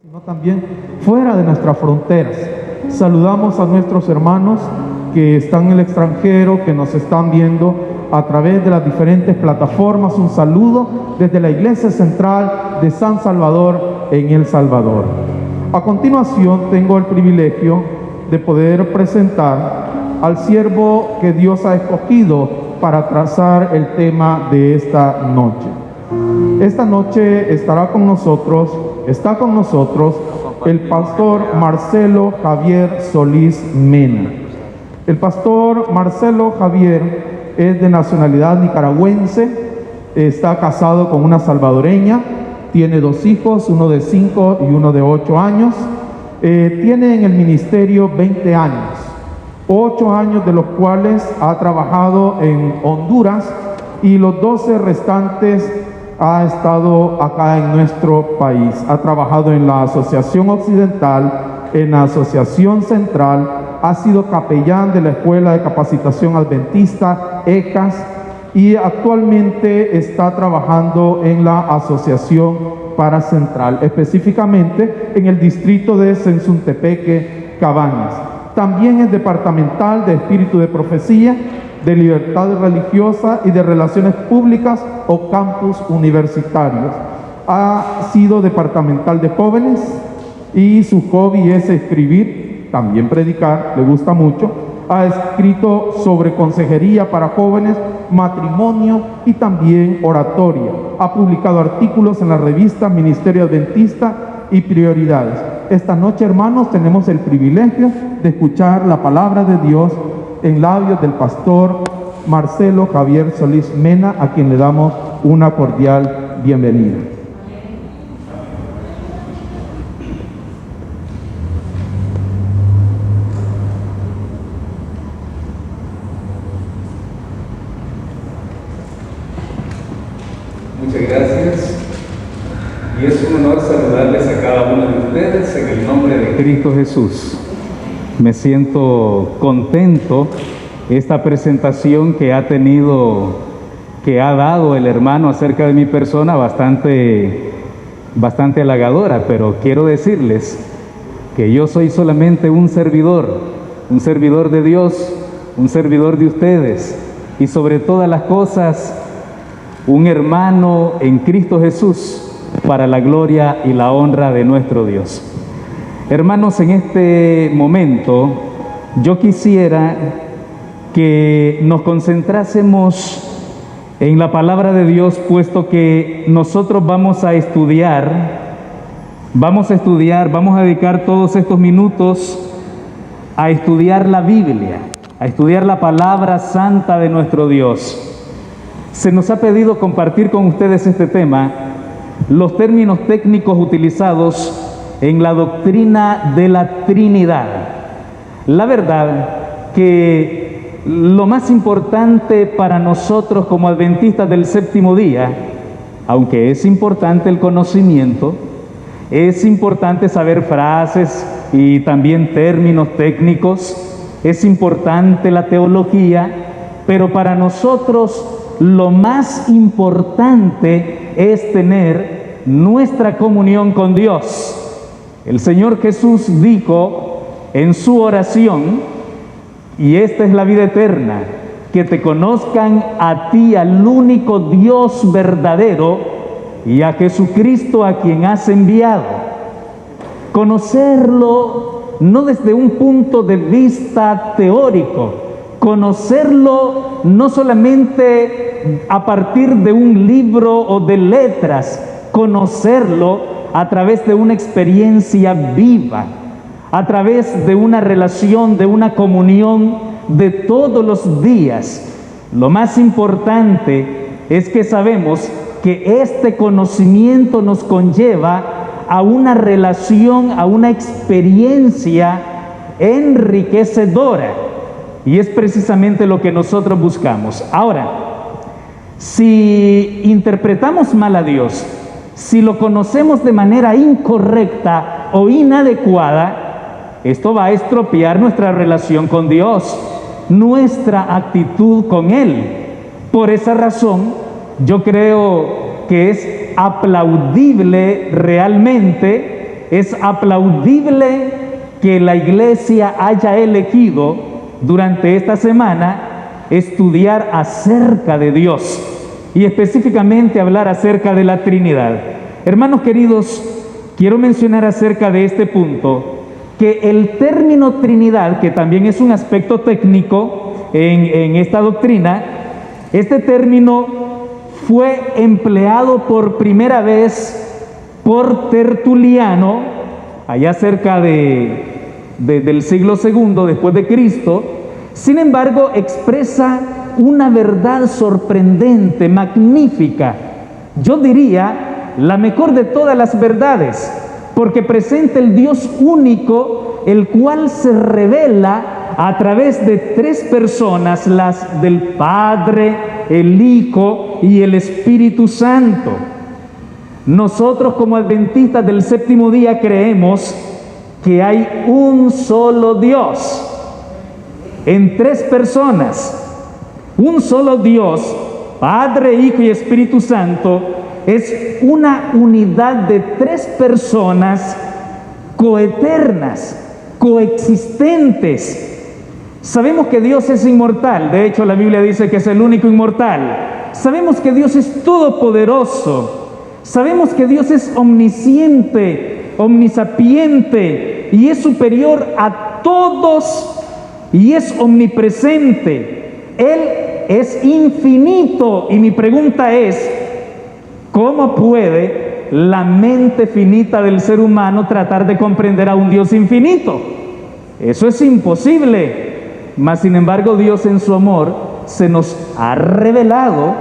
sino también fuera de nuestras fronteras. Saludamos a nuestros hermanos que están en el extranjero, que nos están viendo a través de las diferentes plataformas. Un saludo desde la Iglesia Central de San Salvador en El Salvador. A continuación tengo el privilegio de poder presentar al siervo que Dios ha escogido para trazar el tema de esta noche. Esta noche está con nosotros el pastor Marcelo Javier Solís Mena. El pastor Marcelo Javier es de nacionalidad nicaragüense, está casado con una salvadoreña, tiene 2 hijos, uno de 5 y uno de 8 años. Tiene en el ministerio 20 años, 8 años de los cuales ha trabajado en Honduras y los 12 restantes ha estado acá en nuestro país. Ha trabajado en la Asociación Occidental, en la Asociación Central, ha sido capellán de la Escuela de Capacitación Adventista, ECAS, y actualmente está trabajando en la Asociación Paracentral, específicamente en el distrito de Sensuntepeque, Cabañas. También es departamental de Espíritu de Profecía, de Libertad Religiosa y de Relaciones Públicas o campus universitarios. Ha sido departamental de jóvenes y su hobby es escribir, también predicar, le gusta mucho. Ha escrito sobre consejería para jóvenes, matrimonio y también oratoria. Ha publicado artículos en la revista Ministerio Adventista y Prioridades. Esta noche, hermanos, tenemos el privilegio de escuchar la palabra de Dios en labios del pastor Marcelo Javier Solís Mena, a quien le damos una cordial bienvenida. Muchas gracias. Y es un honor saludarles a cada uno de ustedes en el nombre de Cristo Jesús. Me siento contento. Esta presentación que ha dado el hermano acerca de mi persona, bastante halagadora, pero quiero decirles que yo soy solamente un servidor de Dios, un servidor de ustedes, y sobre todas las cosas, un hermano en Cristo Jesús, para la gloria y la honra de nuestro Dios. Hermanos, en este momento yo quisiera que nos concentrásemos en la palabra de Dios, puesto que nosotros vamos a dedicar todos estos minutos a estudiar la Biblia, a estudiar la palabra santa de nuestro Dios. Se nos ha pedido compartir con ustedes este tema, los términos técnicos utilizados en la doctrina de la Trinidad. La verdad que lo más importante para nosotros como adventistas del séptimo día, aunque es importante el conocimiento, es importante saber frases y también términos técnicos, es importante la teología, pero para nosotros lo más importante es tener nuestra comunión con Dios. El Señor Jesús dijo en su oración, y esta es la vida eterna, que te conozcan a ti, al único Dios verdadero, y a Jesucristo a quien has enviado. Conocerlo no desde un punto de vista teórico, conocerlo no solamente a partir de un libro o de letras, conocerlo a través de una experiencia viva, a través de una relación, de una comunión de todos los días. Lo más importante es que sabemos que este conocimiento nos conlleva a una relación, a una experiencia enriquecedora. Y es precisamente lo que nosotros buscamos. Ahora, si interpretamos mal a Dios, si lo conocemos de manera incorrecta o inadecuada, esto va a estropear nuestra relación con Dios, nuestra actitud con Él. Por esa razón, yo creo que es aplaudible realmente es aplaudible que la iglesia haya elegido durante esta semana estudiar acerca de Dios y específicamente hablar acerca de la Trinidad. Hermanos queridos, quiero mencionar acerca de este punto que el término Trinidad, que también es un aspecto técnico en esta doctrina, este término fue empleado por primera vez por Tertuliano, allá cerca del siglo II después de Cristo. Sin embargo, expresa una verdad sorprendente, magnífica. Yo diría, la mejor de todas las verdades, porque presenta el Dios único, el cual se revela a través de tres personas, las del Padre, el Hijo y el Espíritu Santo. Nosotros como adventistas del séptimo día creemos que hay un solo Dios, en tres personas. Un solo Dios, Padre, Hijo y Espíritu Santo, es una unidad de tres personas coeternas, coexistentes. Sabemos que Dios es inmortal, de hecho la Biblia dice que es el único inmortal. Sabemos que Dios es todopoderoso. Sabemos que Dios es omnisciente, omnisapiente y es superior a todos y es omnipresente. Él es infinito y mi pregunta es, ¿cómo puede la mente finita del ser humano tratar de comprender a un Dios infinito? Eso es imposible. Mas sin embargo Dios en su amor se nos ha revelado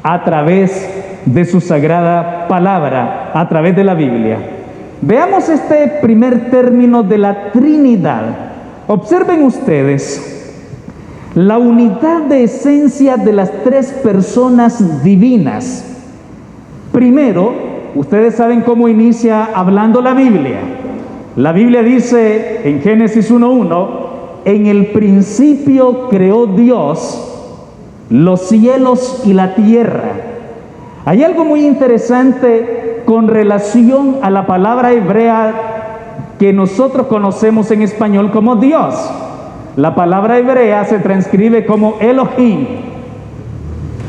a través de su sagrada palabra, a través de la Biblia. Veamos este primer término de la Trinidad. Observen ustedes la unidad de esencia de las tres personas divinas. Primero, ustedes saben cómo inicia hablando la Biblia. La Biblia dice en Génesis 1:1, en el principio creó Dios los cielos y la tierra. Hay algo muy interesante con relación a la palabra hebrea que nosotros conocemos en español como Dios. La palabra hebrea se transcribe como Elohim.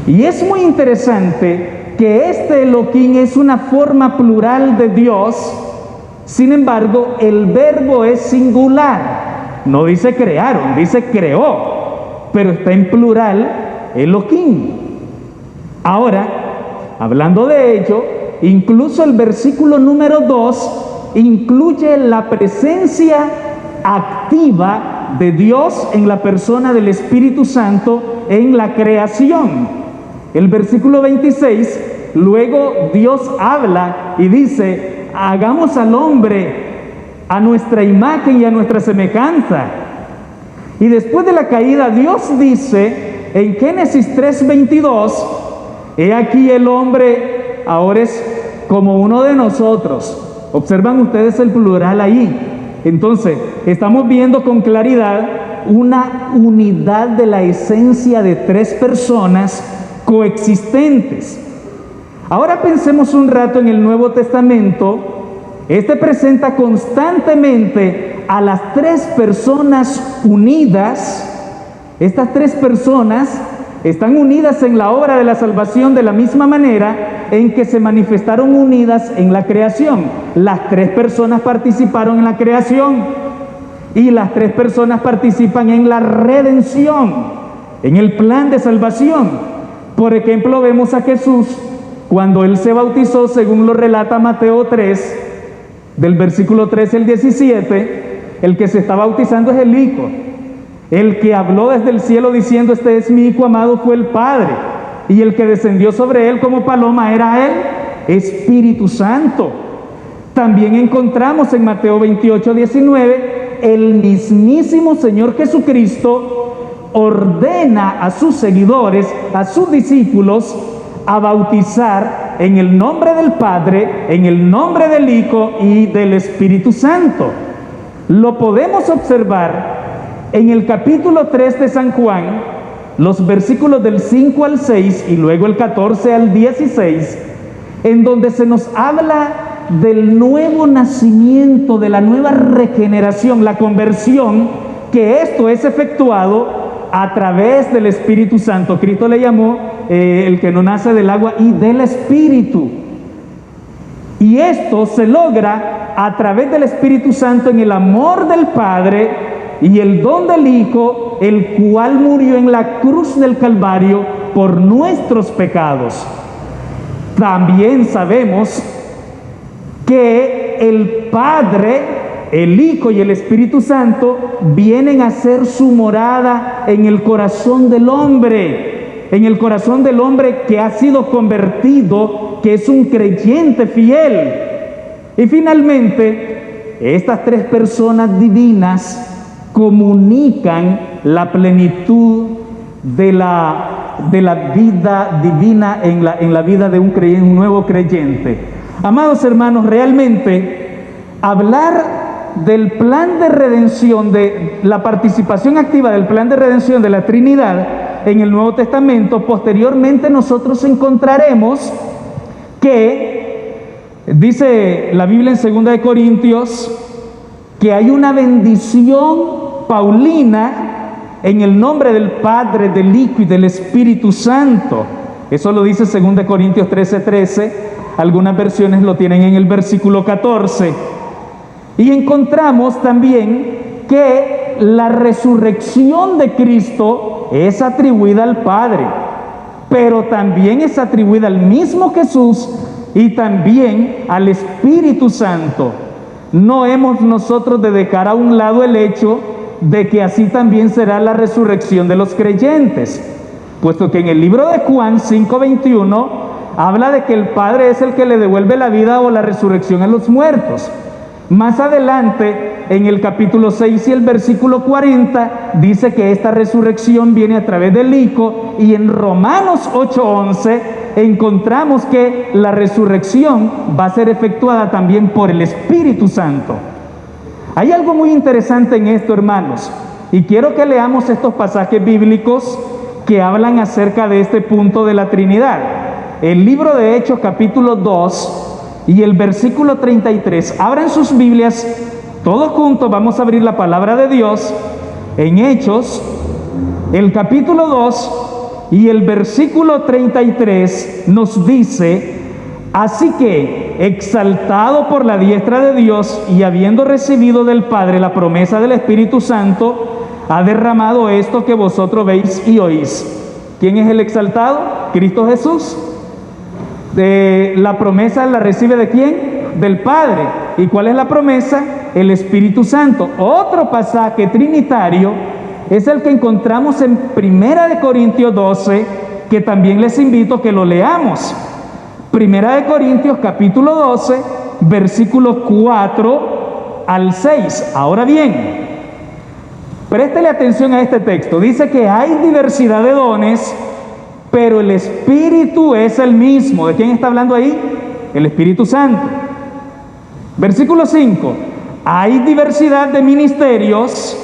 Y es muy interesante que este Elohim es una forma plural de Dios. Sin embargo, el verbo es singular. No dice crearon, dice creó. Pero está en plural Elohim. Ahora, hablando de ello, incluso el versículo número 2 incluye la presencia activa de Dios en la persona del Espíritu Santo en la creación. El versículo 26, luego Dios habla y dice, hagamos al hombre a nuestra imagen y a nuestra semejanza. Y después de la caída, Dios dice en Génesis 3:22, he aquí el hombre ahora es como uno de nosotros. Observan ustedes el plural ahí. Entonces, estamos viendo con claridad una unidad de la esencia de tres personas coexistentes. Ahora pensemos un rato en el Nuevo Testamento. Este presenta constantemente a las tres personas unidas. Estas tres personas están unidas en la obra de la salvación de la misma manera en que se manifestaron unidas en la creación. Las tres personas participaron en la creación y las tres personas participan en la redención, en el plan de salvación. Por ejemplo, vemos a Jesús cuando Él se bautizó, según lo relata Mateo 3, del versículo 13 al 17, el que se está bautizando es el Hijo. El que habló desde el cielo diciendo, este es mi Hijo amado, fue el Padre. Y el que descendió sobre él como paloma era el Espíritu Santo. También encontramos en Mateo 28:19, el mismísimo Señor Jesucristo ordena a sus seguidores, a sus discípulos, a bautizar en el nombre del Padre, en el nombre del Hijo y del Espíritu Santo. Lo podemos observar en el capítulo 3 de San Juan, los versículos del 5 al 6 y luego el 14 al 16, en donde se nos habla del nuevo nacimiento, de la nueva regeneración, la conversión, que esto es efectuado a través del Espíritu Santo. Cristo le llamó el que no nace del agua y del Espíritu. Y esto se logra a través del Espíritu Santo en el amor del Padre y el don del Hijo, el cual murió en la cruz del Calvario por nuestros pecados. También sabemos que el Padre, el Hijo y el Espíritu Santo vienen a ser su morada en el corazón del hombre, que ha sido convertido, que es un creyente fiel. Y finalmente, estas tres personas divinas comunican la plenitud de la vida divina en la vida de un nuevo creyente. Amados hermanos, realmente hablar del plan de redención, de la participación activa del plan de redención de la Trinidad en el Nuevo Testamento, posteriormente nosotros encontraremos que, dice la Biblia en 2 Corintios, que hay una bendición paulina en el nombre del Padre, del Hijo y del Espíritu Santo. Eso lo dice 2 Corintios 13:13. Algunas versiones lo tienen en el versículo 14. Y encontramos también que la resurrección de Cristo es atribuida al Padre, pero también es atribuida al mismo Jesús y también al Espíritu Santo. No hemos nosotros de dejar a un lado el hecho de que así también será la resurrección de los creyentes, puesto que en el libro de Juan 5:21 habla de que el Padre es el que le devuelve la vida o la resurrección a los muertos. Más adelante, en el capítulo 6 y el versículo 40, dice que esta resurrección viene a través del Hijo, y en Romanos 8:11 encontramos que la resurrección va a ser efectuada también por el Espíritu Santo. Hay algo muy interesante en esto, hermanos, y quiero que leamos estos pasajes bíblicos que hablan acerca de este punto de la Trinidad. El libro de Hechos, capítulo 2 y el versículo 33. Abran sus Biblias, todos juntos vamos a abrir la palabra de Dios en Hechos, el capítulo 2 y el versículo 33 nos dice: así que, exaltado por la diestra de Dios y habiendo recibido del Padre la promesa del Espíritu Santo, ha derramado esto que vosotros veis y oís. ¿Quién es el exaltado? Cristo Jesús. La promesa la recibe ¿de quién? Del Padre. ¿Y cuál es la promesa? El Espíritu Santo. Otro pasaje trinitario es el que encontramos en 1 Corintios 12, que también les invito a que lo leamos. 1 Corintios capítulo 12, versículos 4 al 6. Ahora bien, préstele atención a este texto. Dice que hay diversidad de dones, pero el Espíritu es el mismo. ¿De quién está hablando ahí? El Espíritu Santo. Versículo 5. Hay diversidad de ministerios,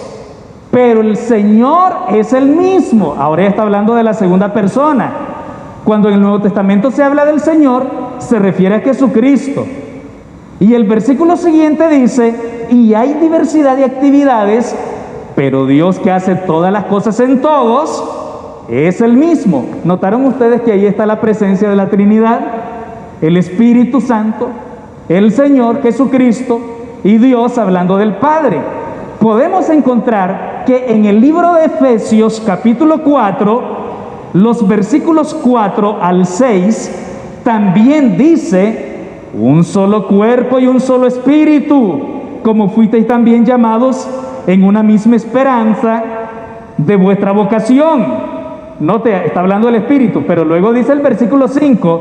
pero el Señor es el mismo. Ahora ya está hablando de la segunda persona. Cuando en el Nuevo Testamento se habla del Señor, se refiere a Jesucristo. Y el versículo siguiente dice: y hay diversidad de actividades, pero Dios, que hace todas las cosas en todos, es el mismo. ¿Notaron ustedes que ahí está la presencia de la Trinidad? El Espíritu Santo, el Señor Jesucristo y Dios hablando del Padre. Podemos encontrar que en el libro de Efesios capítulo 4, los versículos 4 al 6, también dice: un solo cuerpo y un solo espíritu, como fuisteis también llamados en una misma esperanza de vuestra vocación. Note, está hablando del Espíritu, pero luego dice el versículo 5: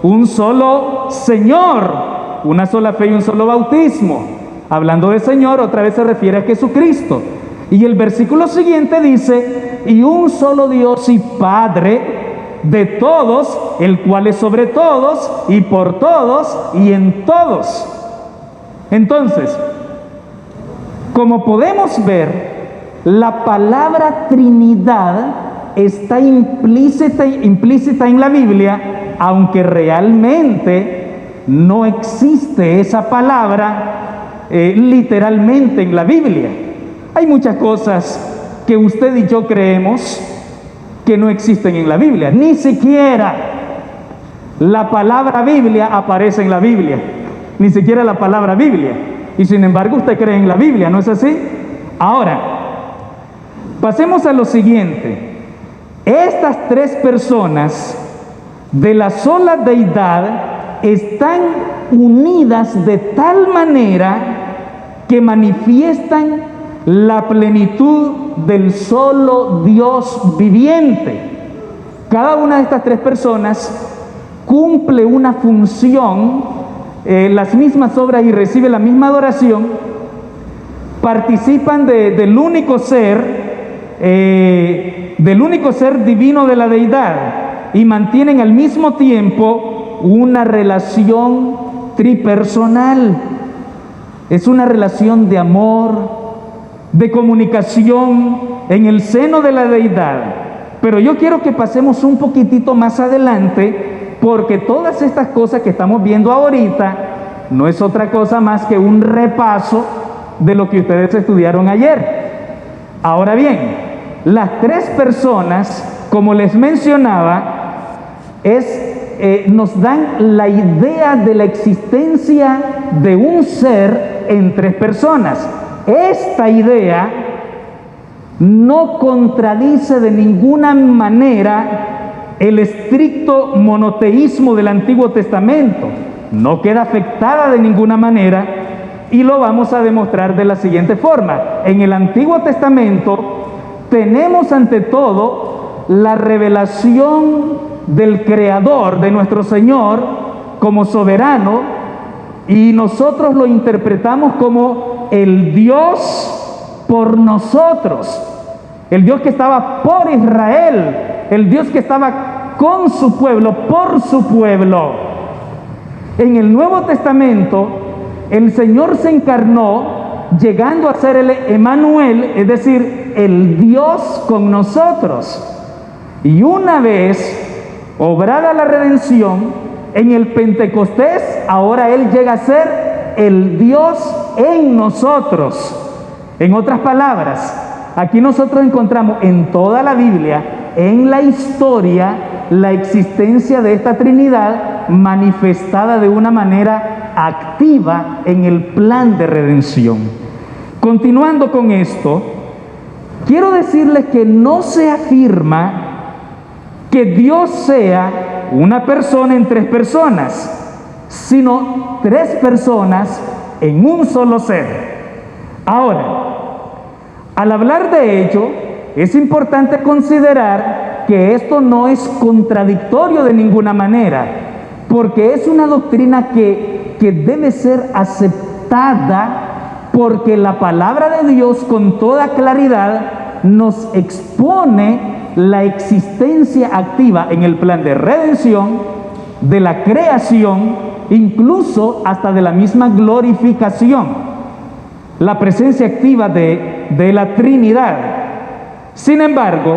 un solo Señor, una sola fe y un solo bautismo. Hablando de Señor, otra vez se refiere a Jesucristo. Y el versículo siguiente dice: y un solo Dios y Padre de todos, el cual es sobre todos y por todos y en todos. Entonces, como podemos ver, la palabra Trinidad está implícita en la Biblia, aunque realmente no existe esa palabra literalmente en la Biblia. Hay muchas cosas que usted y yo creemos que no existen en la Biblia. Ni siquiera la palabra Biblia aparece en la Biblia. Ni siquiera la palabra Biblia. Y sin embargo usted cree en la Biblia, ¿no es así? Ahora, pasemos a lo siguiente. Estas tres personas de la sola deidad están unidas de tal manera que manifiestan la plenitud del solo Dios viviente. Cada una de estas tres personas cumple una función, las mismas obras y recibe la misma adoración, participan del único ser divino de la deidad y mantienen al mismo tiempo una relación tripersonal. Es una relación de amor, de comunicación en el seno de la deidad. Pero yo quiero que pasemos un poquitito más adelante, porque todas estas cosas que estamos viendo ahorita no es otra cosa más que un repaso de lo que ustedes estudiaron ayer. Ahora bien, las tres personas, como les mencionaba, nos dan la idea de la existencia de un ser en tres personas. Esta idea no contradice de ninguna manera el estricto monoteísmo del Antiguo Testamento. No queda afectada de ninguna manera y lo vamos a demostrar de la siguiente forma. En el Antiguo Testamento tenemos ante todo la revelación del Creador, de nuestro Señor, como soberano, y nosotros lo interpretamos como el Dios por nosotros, el Dios que estaba por Israel, el Dios que estaba con su pueblo, por su pueblo. En el Nuevo Testamento, el Señor se encarnó, llegando a ser el Emmanuel, es decir, el Dios con nosotros. Y una vez obrada la redención, en el Pentecostés, ahora Él llega a ser el Dios en nosotros. En otras palabras, aquí nosotros encontramos en toda la Biblia, en la historia, la existencia de esta Trinidad manifestada de una manera activa en el plan de redención. Continuando con esto, quiero decirles que no se afirma que Dios sea una persona en tres personas, sino tres personas en un solo ser. Ahora, al hablar de ello, es importante considerar que esto no es contradictorio de ninguna manera, porque es una doctrina que debe ser aceptada, porque la palabra de Dios con toda claridad nos expone la existencia activa en el plan de redención, de la creación, incluso hasta de la misma glorificación, la presencia activa de la Trinidad. Sin embargo,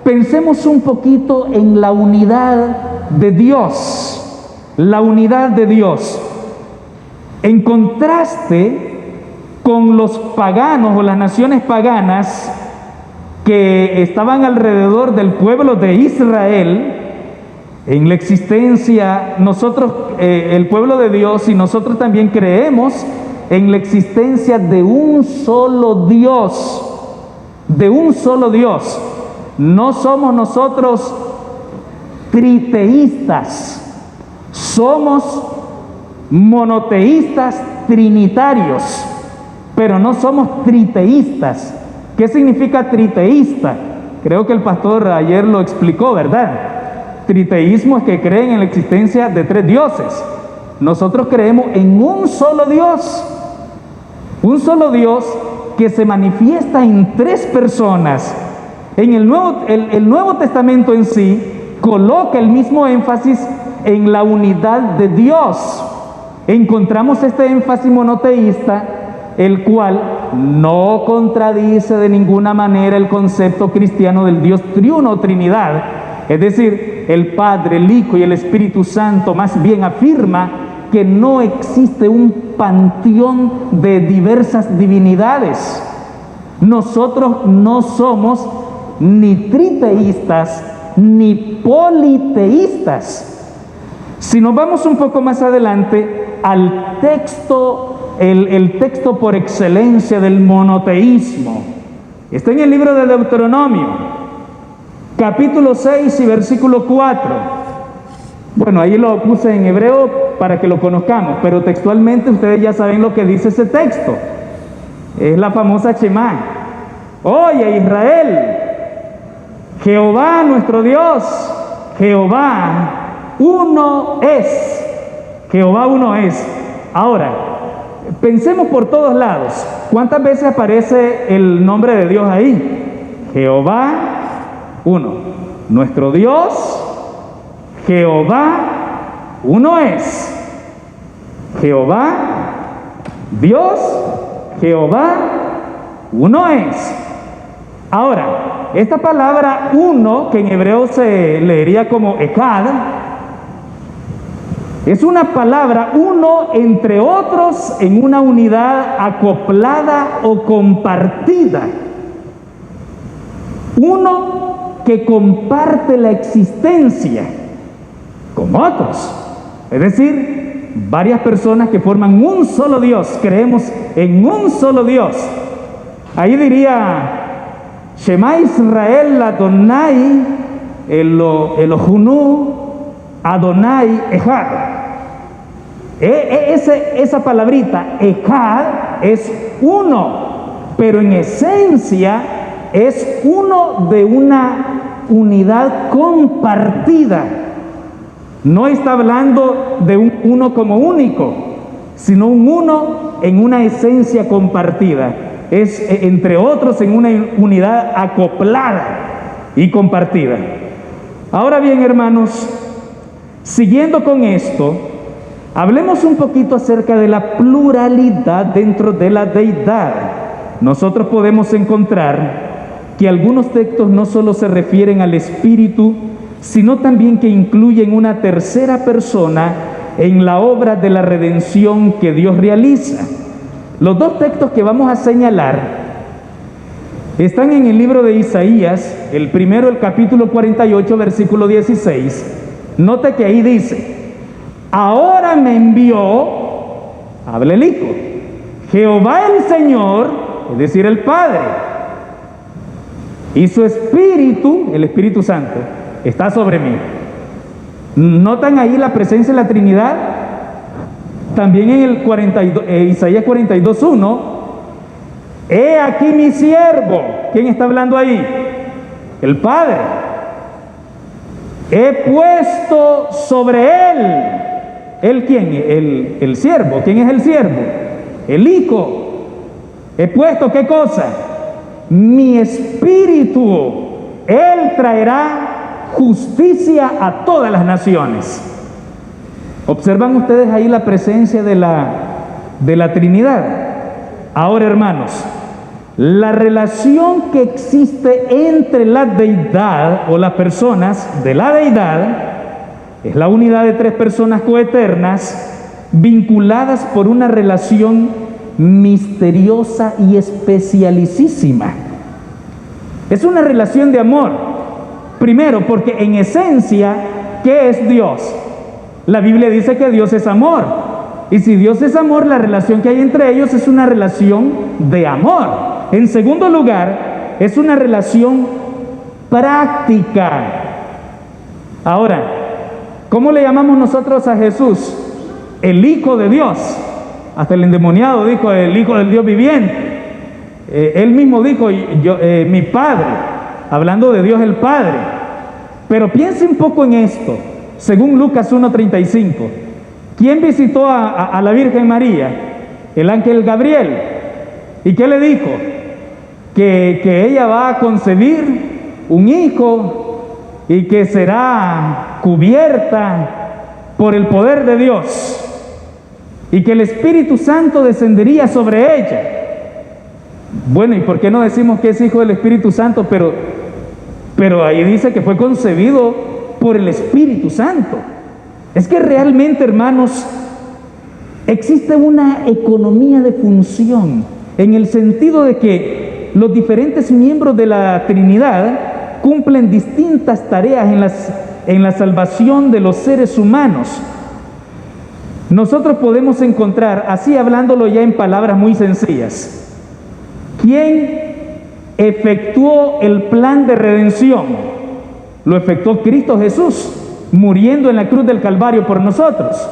pensemos un poquito en la unidad de Dios, la unidad de Dios, en contraste con los paganos o las naciones paganas que estaban alrededor del pueblo de Israel. En la existencia, nosotros, el pueblo de Dios, y nosotros también creemos en la existencia de un solo Dios, de un solo Dios. No somos nosotros triteístas, somos monoteístas trinitarios, pero no somos triteístas. ¿Qué significa triteísta? Creo que el pastor ayer lo explicó, ¿verdad? Triteísmo es que creen en la existencia de tres dioses. Nosotros creemos en un solo Dios que se manifiesta en tres personas. En el Nuevo Testamento en sí coloca el mismo énfasis en la unidad de Dios. Encontramos este énfasis monoteísta, el cual no contradice de ninguna manera el concepto cristiano del Dios triuno o Trinidad. Es decir, el Padre, el Hijo y el Espíritu Santo más bien afirma que no existe un panteón de diversas divinidades. Nosotros no somos ni triteístas ni politeístas. Si nos vamos un poco más adelante al texto, el texto por excelencia del monoteísmo, está en el libro de Deuteronomio, capítulo 6 y versículo 4. Bueno, ahí lo puse en hebreo para que lo conozcamos, pero textualmente ustedes ya saben lo que dice ese texto. Es la famosa Shema. Oye, Israel, Jehová nuestro Dios, Jehová uno es. Jehová uno es. Ahora, pensemos por todos lados. ¿Cuántas veces aparece el nombre de Dios ahí? Jehová uno. Nuestro Dios, Jehová uno es. Jehová, Dios, Jehová uno es. Ahora, esta palabra uno, que en hebreo se leería como echad, es una palabra uno entre otros en una unidad acoplada o compartida. Uno que comparte la existencia con otros. Es decir, varias personas que forman un solo Dios, creemos en un solo Dios. Ahí diría Shema Israel Adonai Elohunu Adonai Echad. Esa palabrita Echad es uno, pero en esencia es uno de una unidad compartida. No está hablando de un uno como único, sino un uno en una esencia compartida. Es entre otros en una unidad acoplada y compartida. Ahora bien, hermanos, siguiendo con esto, hablemos un poquito acerca de la pluralidad dentro de la deidad. Nosotros podemos encontrar que algunos textos no solo se refieren al Espíritu, sino también que incluyen una tercera persona en la obra de la redención que Dios realiza. Los dos textos que vamos a señalar están en el libro de Isaías, el primero, el capítulo 48, versículo 16. Note que ahí dice: ahora me envió, habla el Hijo, Jehová el Señor, es decir, el Padre, y su Espíritu, el Espíritu Santo, está sobre mí. ¿Notan ahí la presencia de la Trinidad? También en Isaías 42:1, he aquí mi siervo. ¿Quién está hablando ahí? El Padre. He puesto sobre él. ¿Él quién? El siervo. ¿Quién es el siervo? El Hijo. He puesto, ¿qué cosa? Mi espíritu. Él traerá justicia a todas las naciones. ¿Observan ustedes ahí la presencia de la Trinidad? Ahora, hermanos, la relación que existe entre la deidad o las personas de la deidad es la unidad de tres personas coeternas vinculadas por una relación misteriosa y especialicísima. Es una relación de amor. Primero, porque en esencia, ¿qué es Dios? La Biblia dice que Dios es amor. Y si Dios es amor, la relación que hay entre ellos es una relación de amor. En segundo lugar, es una relación práctica. Ahora, ¿cómo le llamamos nosotros a Jesús? El Hijo de Dios. Hasta el endemoniado dijo el Hijo del Dios viviente. Él mismo dijo, mi Padre, hablando de Dios el Padre. Pero piense un poco en esto. Según Lucas 1:35, ¿quién visitó a la Virgen María? El ángel Gabriel. ¿Y qué le dijo? Que ella va a concebir un hijo y que será cubierta por el poder de Dios y que el Espíritu Santo descendería sobre ella. Bueno, ¿y por qué no decimos que es hijo del Espíritu Santo? Pero ahí dice que fue concebido por el Espíritu Santo. Es que realmente, hermanos, Existe una economía de función, en el sentido de que los diferentes miembros de la Trinidad cumplen distintas tareas en la salvación de los seres humanos. Nosotros podemos encontrar, así hablándolo ya en palabras muy sencillas, ¿quién efectuó el plan de redención? Lo efectuó Cristo Jesús, muriendo en la cruz del Calvario por nosotros.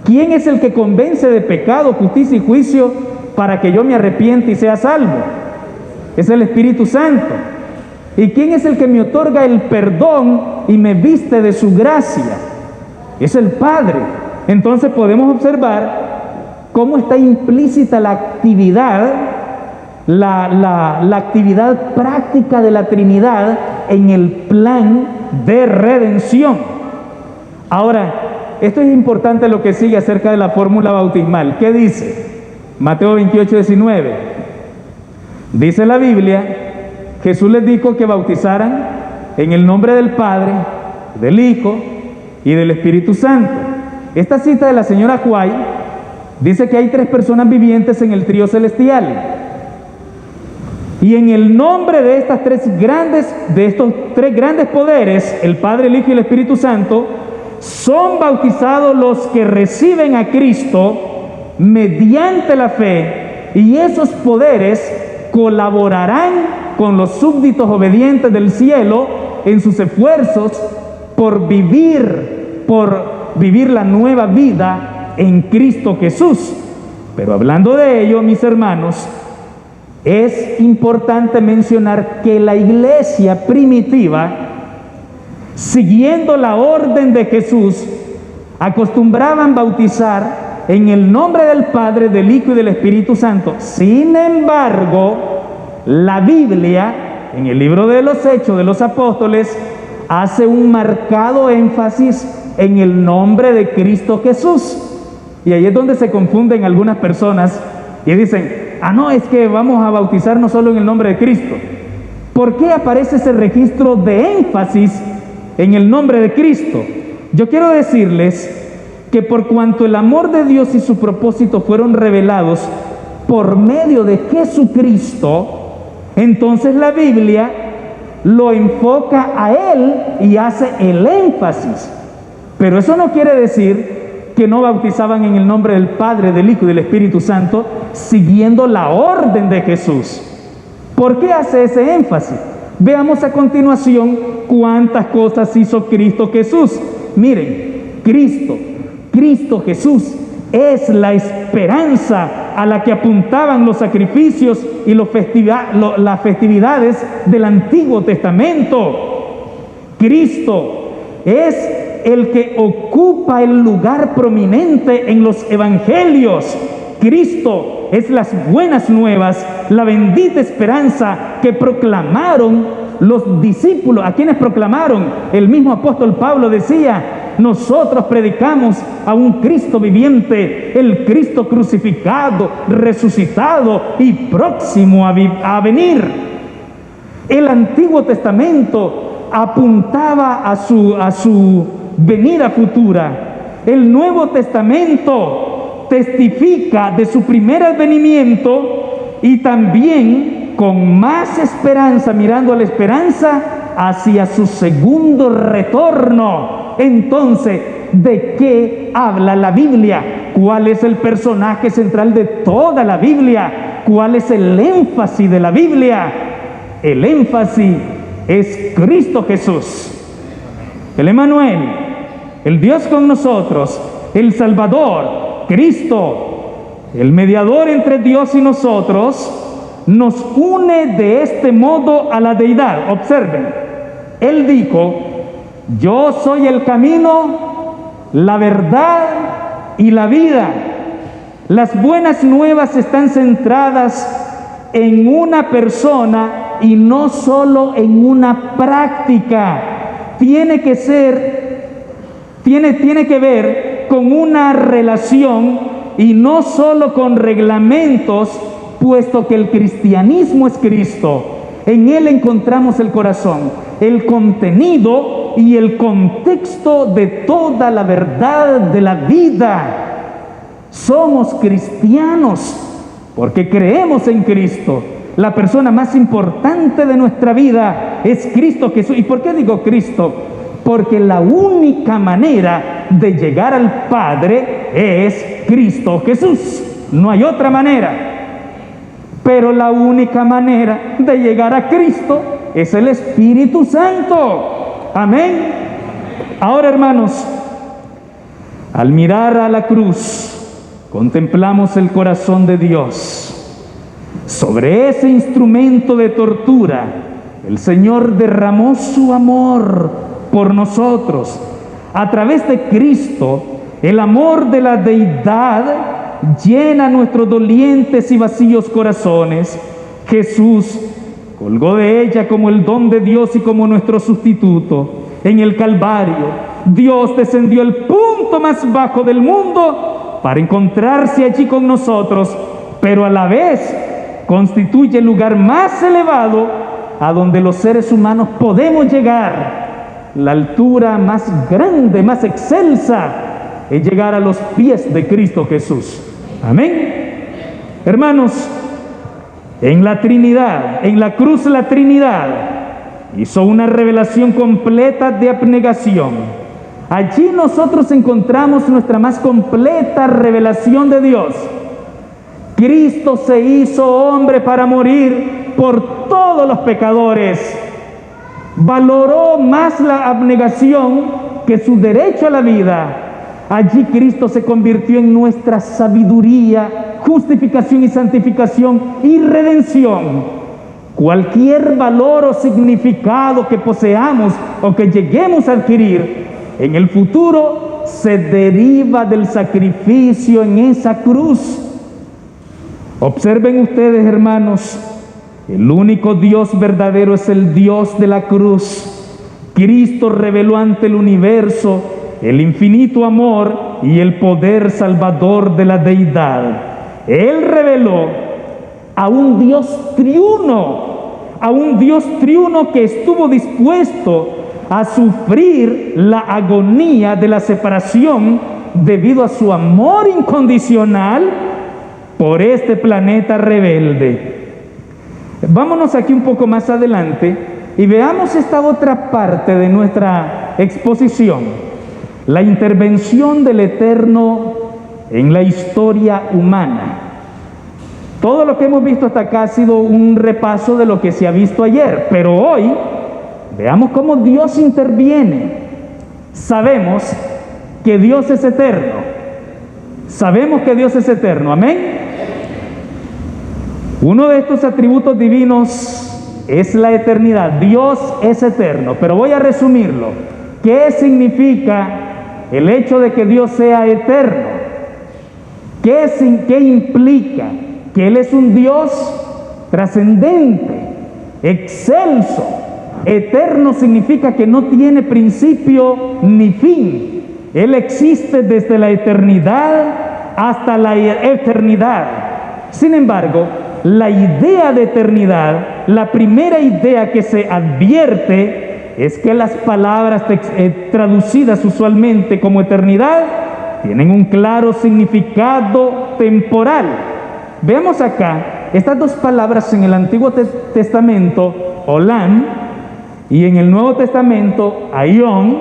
¿Quién es el que convence de pecado, justicia y juicio para que yo me arrepienta y sea salvo? Es el Espíritu Santo. ¿Y quién es el que me otorga el perdón y me viste de su gracia? Es el Padre. Entonces podemos observar cómo está implícita la actividad, la actividad práctica de la Trinidad en el plan de redención. Ahora, esto es importante lo que sigue acerca de la fórmula bautismal. ¿Qué dice? Mateo 28, 19. Dice la Biblia, Jesús les dijo que bautizaran en el nombre del Padre, del Hijo y del Espíritu Santo. Esta cita de la señora White dice que hay 3 personas vivientes en el trío celestial. Y en el nombre de estos 3 grandes poderes, el Padre, el Hijo y el Espíritu Santo, son bautizados los que reciben a Cristo mediante la fe, y esos poderes colaborarán con los súbditos obedientes del cielo en sus esfuerzos por vivir la nueva vida en Cristo Jesús. Pero hablando de ello, mis hermanos, es importante mencionar que la iglesia primitiva, siguiendo la orden de Jesús, acostumbraban bautizar en el nombre del Padre, del Hijo y del Espíritu Santo. Sin embargo, la Biblia, en el libro de los Hechos de los Apóstoles, hace un marcado énfasis en el nombre de Cristo Jesús. Y ahí es donde se confunden algunas personas y dicen, no, es que vamos a bautizarnos solo en el nombre de Cristo. ¿Por qué aparece ese registro de énfasis en el nombre de Cristo? Yo quiero decirles que por cuanto el amor de Dios y su propósito fueron revelados por medio de Jesucristo, entonces la Biblia lo enfoca a Él y hace el énfasis. Pero eso no quiere decir que no bautizaban en el nombre del Padre, del Hijo y del Espíritu Santo, siguiendo la orden de Jesús. ¿Por qué hace ese énfasis? Veamos a continuación cuántas cosas hizo Cristo Jesús. Miren, Cristo Jesús es la esperanza a la que apuntaban los sacrificios y las festividades del Antiguo Testamento. Cristo es el que ocupa el lugar prominente en los evangelios. Cristo es las buenas nuevas, la bendita esperanza que proclamaron los discípulos. ¿A quienes proclamaron? El mismo apóstol Pablo decía, nosotros predicamos a un Cristo viviente, el Cristo crucificado, resucitado y próximo a venir. El Antiguo Testamento apuntaba a su venida futura. El Nuevo Testamento testifica de su primer advenimiento y también con más esperanza, mirando a la esperanza hacia su segundo retorno. Entonces, ¿de qué habla la Biblia? ¿Cuál es el personaje central de toda la Biblia? ¿Cuál es el énfasis de la Biblia? El énfasis es Cristo Jesús, el Emmanuel, el Dios con nosotros, el Salvador, Cristo, el mediador entre Dios y nosotros, nos une de este modo a la deidad. Observen, Él dijo, yo soy el camino, la verdad y la vida. Las buenas nuevas están centradas en una persona y no solo en una práctica. Tiene que ver con una relación y no solo con reglamentos, puesto que el cristianismo es Cristo. En Él encontramos el corazón, el contenido y el contexto de toda la verdad de la vida. Somos cristianos porque creemos en Cristo. La persona más importante de nuestra vida es Cristo Jesús. ¿Y por qué digo Cristo? Porque la única manera de llegar al Padre es Cristo Jesús. No hay otra manera. Pero la única manera de llegar a Cristo es el Espíritu Santo. Amén. Ahora, hermanos, al mirar a la cruz, contemplamos el corazón de Dios. Sobre ese instrumento de tortura, el Señor derramó su amor por nosotros. A través de Cristo, el amor de la deidad llena nuestros dolientes y vacíos corazones. Jesús colgó de ella como el don de Dios y como nuestro sustituto. En el Calvario, Dios descendió al punto más bajo del mundo para encontrarse allí con nosotros, pero a la vez constituye el lugar más elevado a donde los seres humanos podemos llegar. La altura más grande, más excelsa, es llegar a los pies de Cristo Jesús. Amén. Hermanos, en la Trinidad, en la cruz la Trinidad hizo una revelación completa de abnegación. Allí nosotros encontramos nuestra más completa revelación de Dios. Cristo se hizo hombre para morir por todos los pecadores. Valoró más la abnegación que su derecho a la vida. Allí Cristo se convirtió en nuestra sabiduría, justificación y santificación y redención. Cualquier valor o significado que poseamos o que lleguemos a adquirir en el futuro se deriva del sacrificio en esa cruz. Observen ustedes, hermanos, el único Dios verdadero es el Dios de la cruz. Cristo reveló ante el universo el infinito amor y el poder salvador de la deidad. Él reveló a un Dios triuno que estuvo dispuesto a sufrir la agonía de la separación debido a su amor incondicional por este planeta rebelde. Vámonos aquí un poco más adelante y veamos esta otra parte de nuestra exposición, la intervención del Eterno en la historia humana. Todo lo que hemos visto hasta acá ha sido un repaso de lo que se ha visto ayer, pero hoy veamos cómo Dios interviene. Sabemos que Dios es eterno. Sabemos que Dios es eterno, amén. Uno de estos atributos divinos es la eternidad. Dios es eterno, pero voy a resumirlo. ¿Qué significa el hecho de que Dios sea eterno? ¿Qué implica? Que Él es un Dios trascendente, excelso. Eterno significa que no tiene principio ni fin. Él existe desde la eternidad hasta la eternidad. Sin embargo, la idea de eternidad, la primera idea que se advierte es que las palabras traducidas usualmente como eternidad tienen un claro significado temporal. Veamos acá estas dos palabras en el Antiguo Testamento, olam, y en el Nuevo Testamento, aion,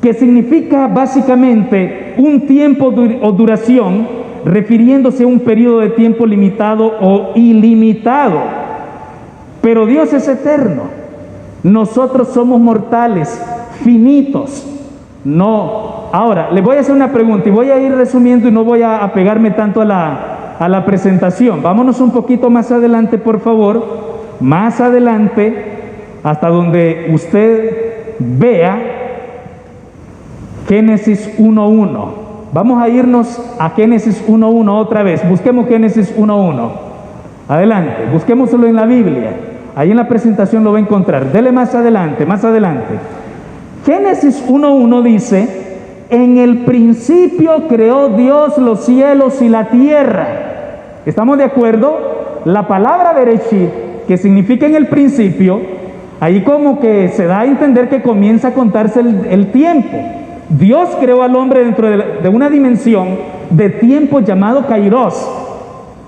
que significa básicamente un tiempo o duración, refiriéndose a un periodo de tiempo limitado o ilimitado. Pero Dios es eterno. Nosotros somos mortales, finitos. No. Ahora, les voy a hacer una pregunta y voy a ir resumiendo y no voy a apegarme tanto a la presentación. Vámonos un poquito más adelante, por favor. Más adelante, hasta donde usted vea Génesis 1:1. Vamos a irnos a Génesis 1:1 otra vez. Busquemos Génesis 1:1. Adelante, busquémoslo en la Biblia. Ahí en la presentación lo va a encontrar. Dele más adelante, más adelante. Génesis 1:1 dice: en el principio creó Dios los cielos y la tierra. ¿Estamos de acuerdo? La palabra Bereshit, que significa en el principio, ahí como que se da a entender que comienza a contarse el tiempo. Dios creó al hombre dentro de una dimensión de tiempo llamado Kairos.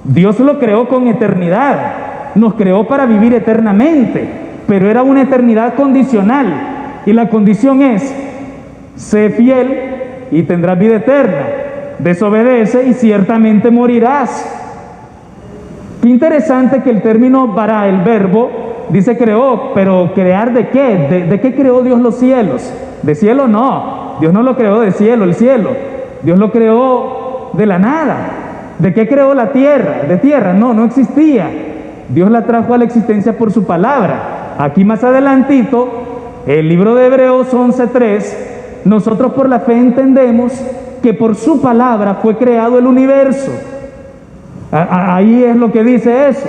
Dios lo creó con eternidad, nos creó para vivir eternamente, pero era una eternidad condicional, y la condición es: sé fiel y tendrás vida eterna, desobedece y ciertamente morirás. Qué interesante que el término bara, el verbo, dice creó, pero ¿crear de qué? ¿De qué creó Dios los cielos? ¿De cielo? No, Dios no lo creó de cielo, el cielo. Dios lo creó de la nada. ¿De qué creó la tierra? De tierra, no existía. Dios la trajo a la existencia por su palabra. Aquí más adelantito, el libro de Hebreos 11:3, nosotros por la fe entendemos que por su palabra fue creado el universo. Ahí es lo que dice eso.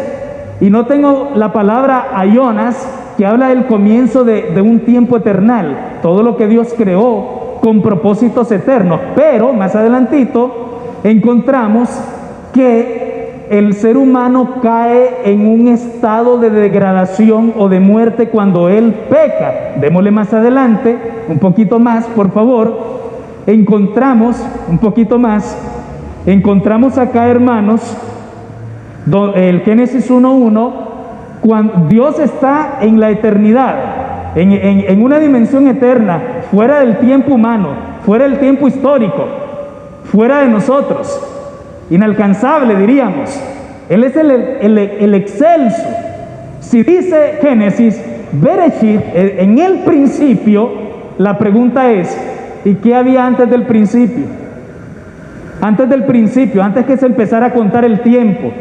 Y no tengo la palabra aionas, que habla del comienzo de un tiempo eternal, todo lo que Dios creó con propósitos eternos. Pero más adelantito encontramos que el ser humano cae en un estado de degradación o de muerte cuando él peca. Démosle más adelante, un poquito más, por favor. Encontramos un poquito más, encontramos acá, hermanos, el Génesis 1:1, cuando Dios está en la eternidad, en una dimensión eterna, fuera del tiempo humano, fuera del tiempo histórico, fuera de nosotros, inalcanzable diríamos. Él es el excelso. Si dice Génesis, Bereshit, en el principio, la pregunta es: ¿y qué había antes del principio? Antes del principio, antes que se empezara a contar el tiempo,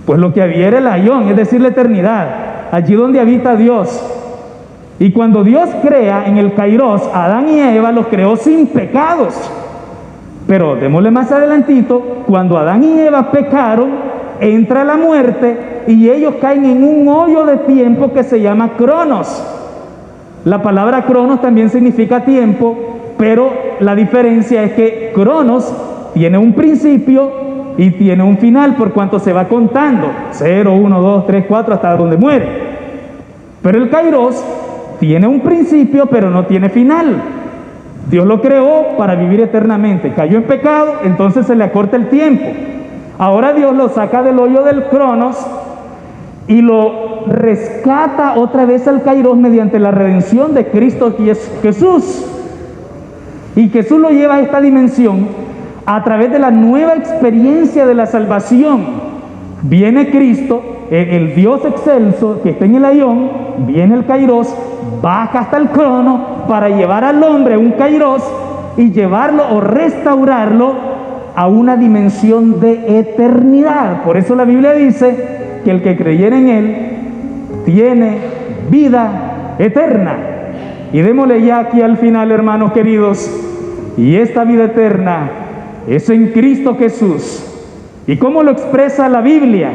pues lo que había era el aión, es decir, la eternidad, allí donde habita Dios. Y cuando Dios crea en el Kairos a Adán y Eva, los creó sin pecados. Pero démosle más adelantito, cuando Adán y Eva pecaron, entra la muerte y ellos caen en un hoyo de tiempo que se llama Cronos. La palabra Cronos también significa tiempo, pero la diferencia es que Cronos tiene un principio y tiene un final, por cuanto se va contando 0, 1, 2, 3, 4 hasta donde muere. Pero el Kairos tiene un principio, pero no tiene final. Dios lo creó para vivir eternamente. Cayó en pecado, entonces se le acorta el tiempo. Ahora Dios lo saca del hoyo del Cronos y lo rescata otra vez al Kairos mediante la redención de Cristo Jesús. Y Jesús lo lleva a esta dimensión a través de la nueva experiencia de la salvación. Viene Cristo, el Dios excelso que está en el aión, viene el Kairos, baja hasta el Crono para llevar al hombre un Kairos y llevarlo o restaurarlo a una dimensión de eternidad. Por eso la Biblia dice que el que creyera en Él tiene vida eterna. Y démosle ya aquí al final, hermanos queridos, y esta vida eterna es en Cristo Jesús. ¿Y cómo lo expresa la Biblia?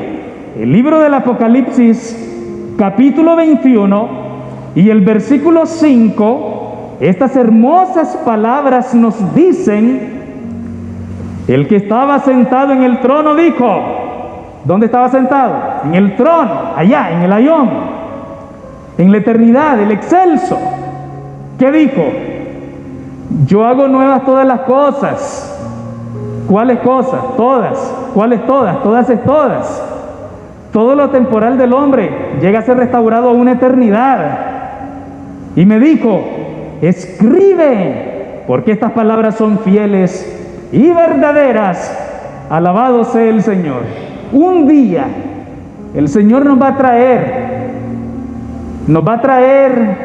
El libro del Apocalipsis, capítulo 21 y el versículo 5, estas hermosas palabras nos dicen: el que estaba sentado en el trono dijo. ¿Dónde estaba sentado? En el trono, allá, en el aión, en la eternidad, el excelso. ¿Qué dijo? Yo hago nuevas todas las cosas. ¿Cuáles cosas? Todas. ¿Cuáles todas? Todas es todas. Todo lo temporal del hombre llega a ser restaurado a una eternidad. Y me dijo: escribe, porque estas palabras son fieles y verdaderas. Alabado sea el Señor. Un día el Señor nos va a traer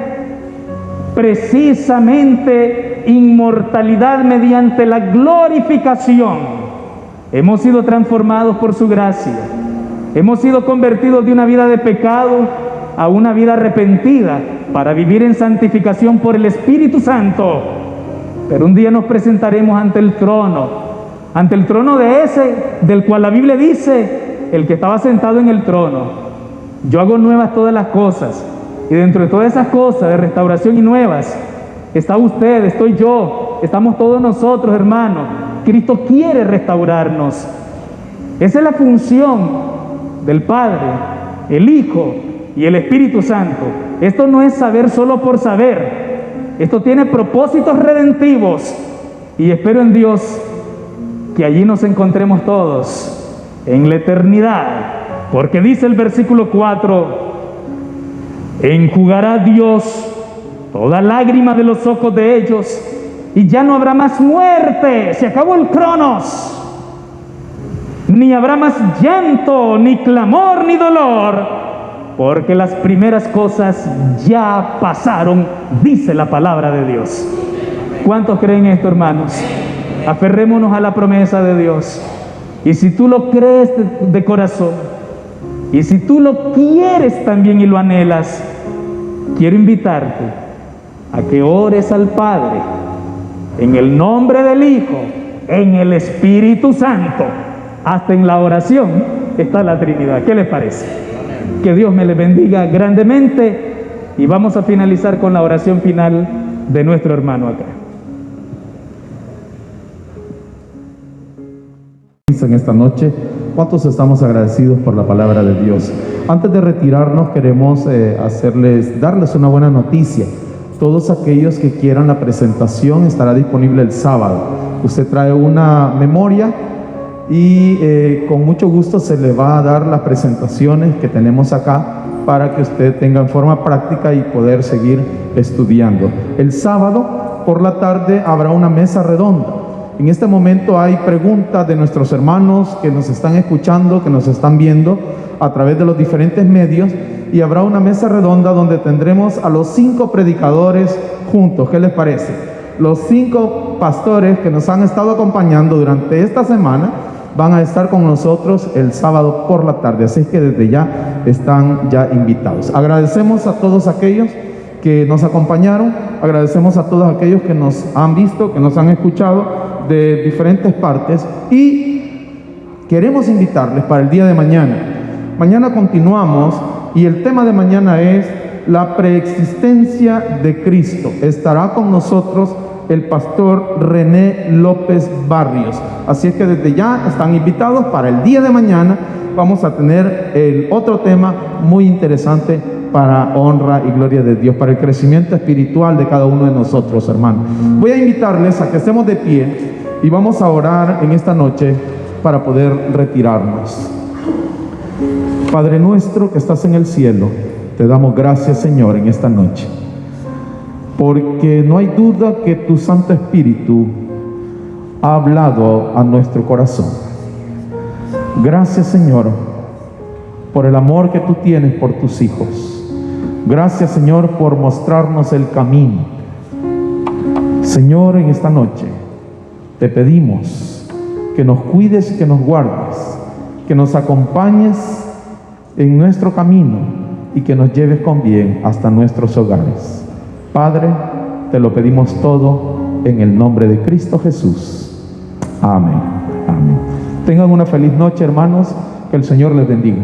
precisamente inmortalidad mediante la glorificación. Hemos sido transformados por su gracia. Hemos sido convertidos de una vida de pecado a una vida arrepentida para vivir en santificación por el Espíritu Santo. Pero un día nos presentaremos ante el trono de ese del cual la Biblia dice: el que estaba sentado en el trono, yo hago nuevas todas las cosas. Y dentro de todas esas cosas de restauración y nuevas, está usted, estoy yo, estamos todos nosotros, hermanos. Cristo quiere restaurarnos. Esa es la función del Padre, el Hijo y el Espíritu Santo. Esto no es saber solo por saber. Esto tiene propósitos redentivos. Y espero en Dios que allí nos encontremos todos en la eternidad, porque dice el versículo 4, enjugará Dios toda lágrima de los ojos de ellos, y ya no habrá más muerte, se acabó el cronos, ni habrá más llanto, ni clamor, ni dolor, porque las primeras cosas ya pasaron, dice la palabra de Dios. ¿Cuántos creen esto, hermanos? Aferrémonos a la promesa de Dios, y si tú lo crees de corazón, y si tú lo quieres también y lo anhelas, quiero invitarte a que ores al Padre en el nombre del Hijo, en el Espíritu Santo. Hasta en la oración está la Trinidad. ¿Qué les parece? Que Dios me les bendiga grandemente, y vamos a finalizar con la oración final de nuestro hermano acá. En esta noche, ¿cuántos estamos agradecidos por la palabra de Dios? Antes de retirarnos, queremos darles una buena noticia. Todos aquellos que quieran la presentación estará disponible el sábado. Usted trae una memoria y con mucho gusto se le va a dar las presentaciones que tenemos acá para que usted tenga en forma práctica y poder seguir estudiando. El sábado por la tarde habrá una mesa redonda. En este momento hay preguntas de nuestros hermanos que nos están escuchando, que nos están viendo a través de los diferentes medios, y habrá una mesa redonda donde tendremos a los 5 predicadores juntos. ¿Qué les parece? Los 5 pastores que nos han estado acompañando durante esta semana van a estar con nosotros el sábado por la tarde, así que desde ya están ya invitados. Agradecemos a todos aquellos que nos acompañaron, agradecemos a todos aquellos que nos han visto, que nos han escuchado de diferentes partes, y queremos invitarles para el día de mañana. Mañana continuamos, y el tema de mañana es la preexistencia de Cristo. Estará con nosotros el pastor René López Barrios, así es que desde ya están invitados para el día de mañana. Vamos a tener el otro tema muy interesante para honra y gloria de Dios, para el crecimiento espiritual de cada uno de nosotros, hermanos. Voy a invitarles a que estemos de pie y vamos a orar en esta noche para poder retirarnos. Padre nuestro que estás en el cielo, te damos gracias, Señor, en esta noche, porque no hay duda que tu Santo Espíritu ha hablado a nuestro corazón. Gracias, Señor, por el amor que tú tienes por tus hijos. Gracias, Señor, por mostrarnos el camino. Señor, en esta noche te pedimos que nos cuides y que nos guardes, que nos acompañes en nuestro camino y que nos lleves con bien hasta nuestros hogares. Padre, te lo pedimos todo en el nombre de Cristo Jesús. Amén. Amén. Tengan una feliz noche, hermanos. Que el Señor les bendiga.